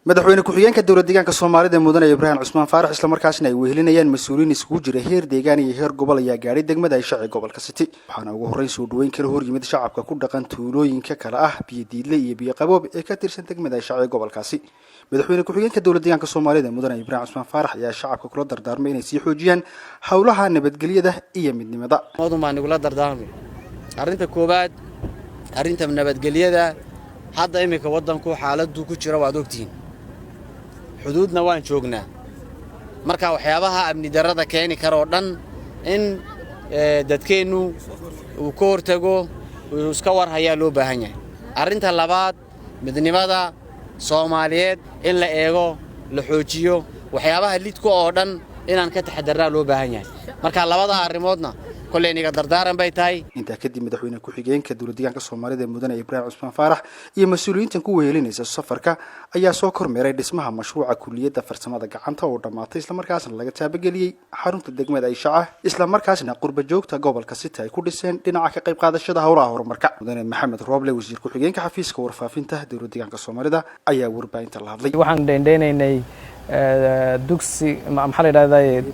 madaxweyne ku-xigeenka dowlad deegaanka Soomaalida mudane Ibrahim Cusmaan Faarax isla markaasna ay wehelinayaan mas'uuliyiin isugu jira heer deegaan iyo heer gobol ayaa gaaray degmada ay shaqo gobolka City waxaana ugu horeyn soo dhaweyn kala hor yimid shacabka ku dhaqan tuulooyinka kala ah biyo diidle iyo biyo qaboob ee ka tirsan degmada ay shaqo gobolkaasi madaxweyne ku-xigeenka dowlad deegaanka Soomaalida mudane Ibrahim Cusmaan Faarax ayaa shacabka kula dardaarmay inay sii xoojiyaan hawlaha nabadgelyada iyo midnimada waduma nigula dardaarmay arinta koobaad arinta nabadgelyada hadda imika wadanku xaaladdu ku jira waad ogtiin xuduudna waan joognaa marka waxyaabaha amni darrada keeni karo dhan in dadkeenu uu ka hortago uu iska war haya loo baahan yahay arinta labaad midnimada Soomaaliyeed in la eego la xoojiyo waxyaabaha lidku oo dhan inaan ka taxadarnaa loo baahan yahay marka labada arrimoodna كلنا نقدر دارن بيتاي. أنت أكيد مدحونا كحجين كدولة ديانك الصومالية مدن إبراهيم عثمان فارح مسؤولين تنكوا هيلين إذا السفر أي سكر مريض اسمها مشروع كلية فرسمة دقعنتها ودماطي إسلام مركز اللي جت بقولي حرمت الدقمة أي شعة إسلام مركز قرب الجوك تقابل كستة كل سنة ديناعك قريب هذا الشيء ده هو مركز مدن محمد روبلي وزير كحجين كحفيز كورفا فينته دولة ديانك الصومالية أي وربعين تلاهضلي. وحن دين إني دوكسي محل هذا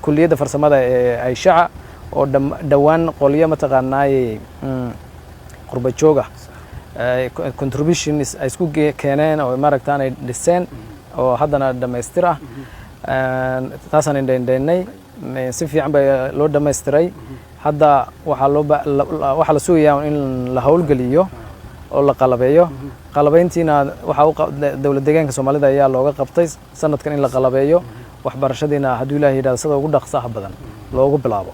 كلية فرسمة أي شعة oo dhawaan qoliyo mataqaanay qurba jooga contribution ay isku keeneen oo maaragtaan ay dhiseen oo haddana dhameystir ah taasan indheynay si fiican bay loo dhameystiray hadda waxa la sugayaa in la hawlgeliyo oo la qalabeeyo qalabeyntiina waxa dawlad deegaanka Soomaalida ayaa looga qabtay sanadkan in la qalabeeyo waxbarashadiina haddii Ilaahay yiraahdo sida ugu dhaqsaha badan loogu bilaabo